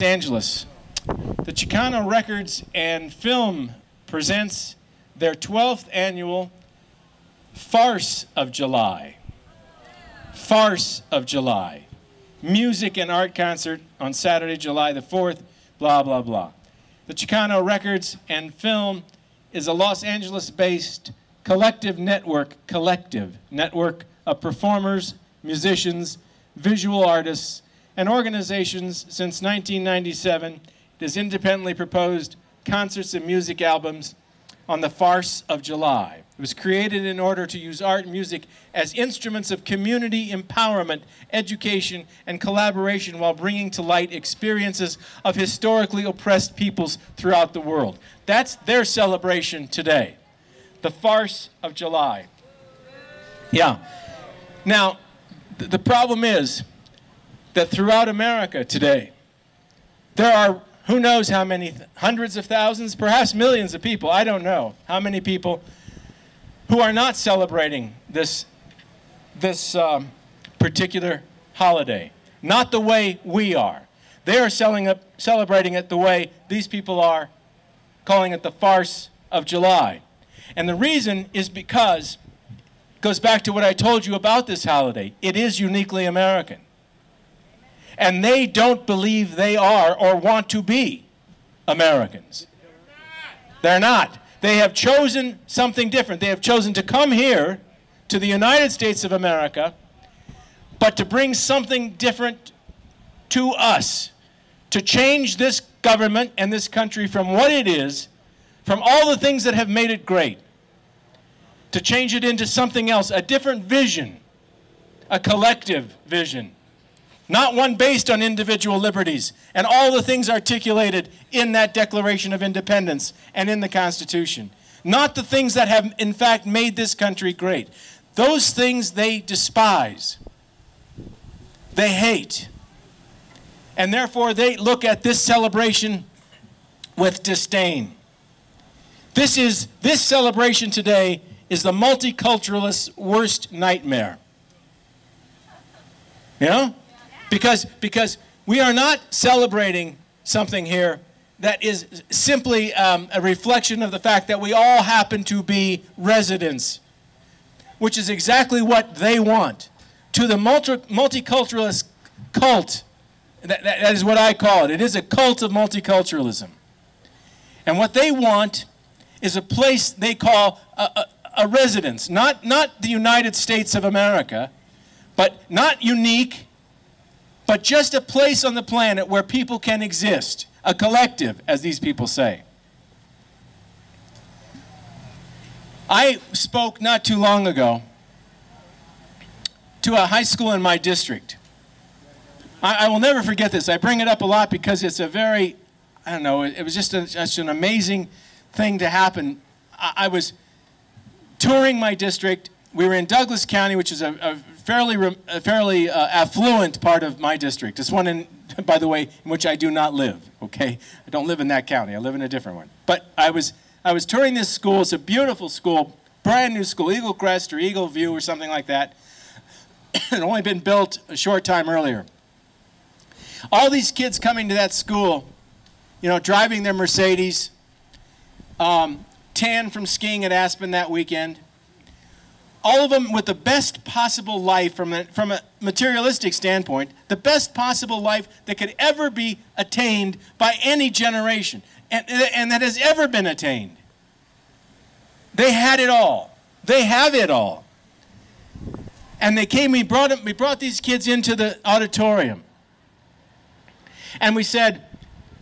Angeles. The Chicano Records and Film presents their 12th annual Farce of July. Farce of July. Music and art concert on Saturday, July the 4th, blah, blah, blah. The Chicano Records and Film is a Los Angeles-based collective network of performers, musicians, visual artists, and organizations since 1997. It has independently proposed concerts and music albums on the Farce of July. It was created in order to use art and music as instruments of community empowerment, education, and collaboration while bringing to light experiences of historically oppressed peoples throughout the world. That's their celebration today, the Farce of July. Yeah. Now, the problem is that throughout America today, there are who knows how many, hundreds of thousands, perhaps millions of people, I don't know how many people, who are not celebrating this particular holiday. Not the way we are. They are celebrating it the way these people are, calling it the Farce of July. And the reason is because, it goes back to what I told you about this holiday, it is uniquely American. And they don't believe they are or want to be Americans. They're not. They have chosen something different. They have chosen to come here to the United States of America, but to bring something different to us, to change this government and this country from what it is, from all the things that have made it great, to change it into something else, a different vision, a collective vision. Not one based on individual liberties and all the things articulated in that Declaration of Independence and in the Constitution. Not the things that have, in fact, made this country great. Those things they despise. They hate. And therefore, they look at this celebration with disdain. This celebration today is the multiculturalist's worst nightmare. You know? Because we are not celebrating something here that is simply a reflection of the fact that we all happen to be residents, which is exactly what they want. To the multiculturalist cult, that is what I call it. It is a cult of multiculturalism. And what they want is a place they call a residence, not the United States of America, but not unique, but just a place on the planet where people can exist, a collective, as these people say. I spoke not too long ago to a high school in my district. I will never forget this. I bring it up a lot because it's a very, I don't know, it was just an amazing thing to happen. I was touring my district. We were in Douglas County, which is a fairly affluent part of my district. It's one, by the way, in which I do not live, okay? I don't live in that county. I live in a different one. But I was touring this school. It's a beautiful school, brand new school, Eagle Crest or Eagle View or something like that. It had only been built a short time earlier. All these kids coming to that school, you know, driving their Mercedes, tan from skiing at Aspen that weekend, all of them with the best possible life from a materialistic standpoint, the best possible life that could ever be attained by any generation, and that has ever been attained. They had it all. They have it all. And they came, we brought these kids into the auditorium. And we said,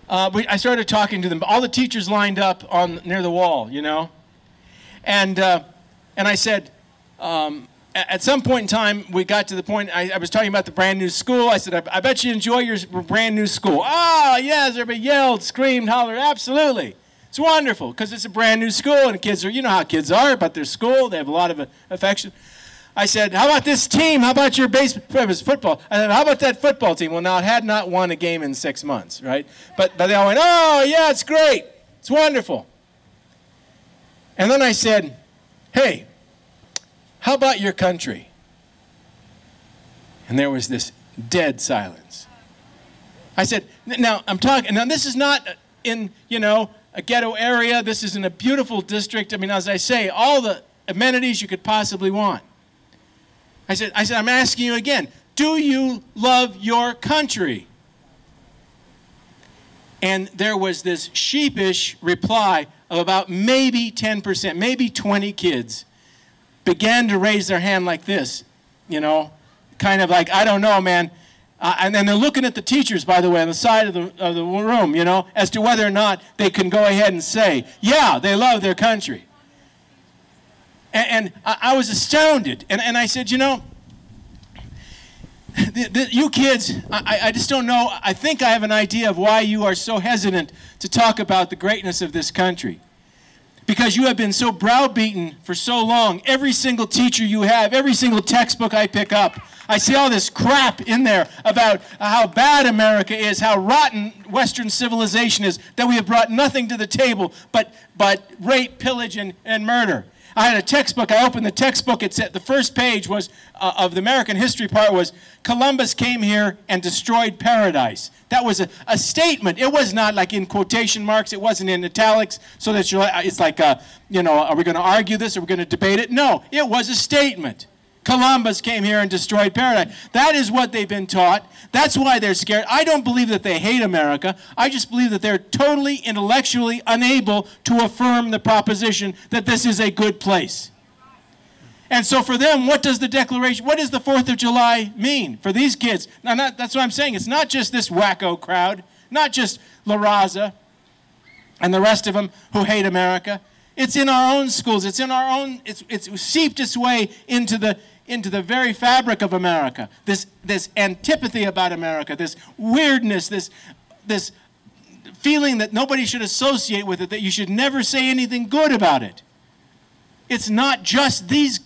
I started talking to them. All the teachers lined up near the wall, you know. And I said, at some point in time, we got to the point, I was talking about the brand new school. I said, I bet you enjoy your brand new school. Ah, yes, everybody yelled, screamed, hollered, absolutely. It's wonderful, because it's a brand new school, and kids are, you know how kids are about their school. They have a lot of affection. I said, how about this team? How about your it was football. I said, how about that football team? Well, now, it had not won a game in 6 months, right? But they all went, oh, yeah, it's great. It's wonderful. And then I said, hey, how about your country? And there was this dead silence. I said, now I'm talking, now this is not in, you know, a ghetto area. This is in a beautiful district. I mean, as I say, all the amenities you could possibly want. I said, I'm asking you again, do you love your country? And there was this sheepish reply of about maybe 10%, maybe 20 kids began to raise their hand like this, you know, kind of like, I don't know, man. And then they're looking at the teachers, by the way, on the side of the room, you know, as to whether or not they can go ahead and say, yeah, they love their country. And I was astounded. And I said, you know, you kids, I just don't know. I think I have an idea of why you are so hesitant to talk about the greatness of this country. Because you have been so browbeaten for so long. Every single teacher you have, every single textbook I pick up, I see all this crap in there about how bad America is, how rotten Western civilization is, that we have brought nothing to the table but rape, pillage, and murder. I had a textbook. I opened the textbook. It said the first page was of the American history part was Columbus came here and destroyed paradise. That was a statement. It was not like in quotation marks. It wasn't in italics, so that you're like, it's like you know, are we going to argue this? Are we going to debate it? No, it was a statement. Columbus came here and destroyed paradise. That is what they've been taught. That's why they're scared. I don't believe that they hate America. I just believe that they're totally intellectually unable to affirm the proposition that this is a good place. And so for them, what does the Declaration, what does the 4th of July mean for these kids? Now, that's what I'm saying. It's not just this wacko crowd, not just La Raza and the rest of them who hate America. It's in our own schools. It's in our own, it's seeped its way into the very fabric of America. This antipathy about America, this weirdness, this feeling that nobody should associate with it, that you should never say anything good about it. It's not just these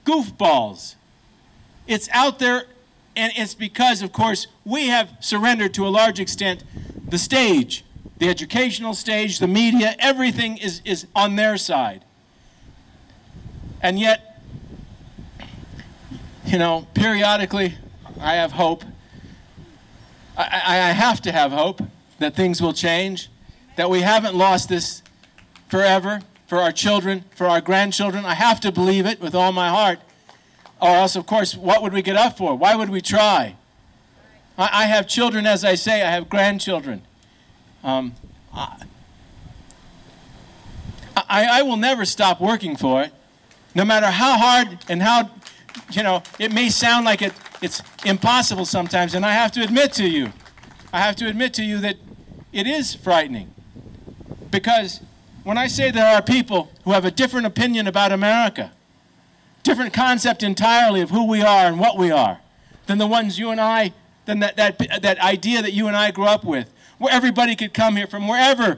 goofballs. It's out there, and it's because, of course, we have surrendered to a large extent the stage. The educational stage, the media, everything is on their side. And yet, you know, periodically, I have hope. I have to have hope that things will change, that we haven't lost this forever, for our children, for our grandchildren. I have to believe it with all my heart. Or else, of course, what would we get up for? Why would we try? I have children, as I say, I have grandchildren. I will never stop working for it, no matter how hard and how, you know, it may sound like it's impossible sometimes, and I have to admit to you that it is frightening. Because when I say there are people who have a different opinion about America, different concept entirely of who we are and what we are, than the ones you and I, than that idea that you and I grew up with, where everybody could come here from wherever,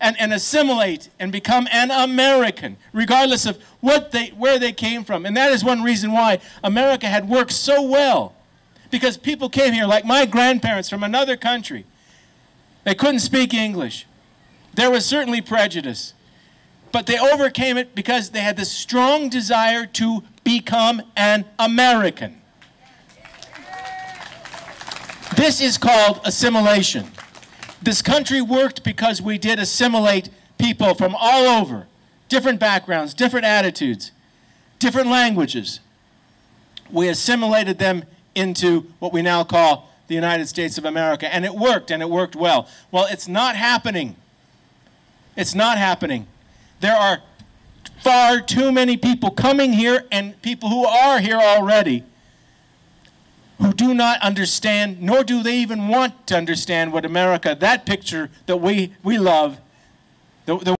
and assimilate and become an American, regardless of where they came from. And that is one reason why America had worked so well, because people came here, like my grandparents from another country. They couldn't speak English. There was certainly prejudice, but they overcame it because they had this strong desire to become an American. This is called assimilation. This country worked because we did assimilate people from all over, different backgrounds, different attitudes, different languages. We assimilated them into what we now call the United States of America, and it worked well. Well, it's not happening. It's not happening. There are far too many people coming here, and people who are here already, who do not understand, nor do they even want to understand what America, that picture that we love, the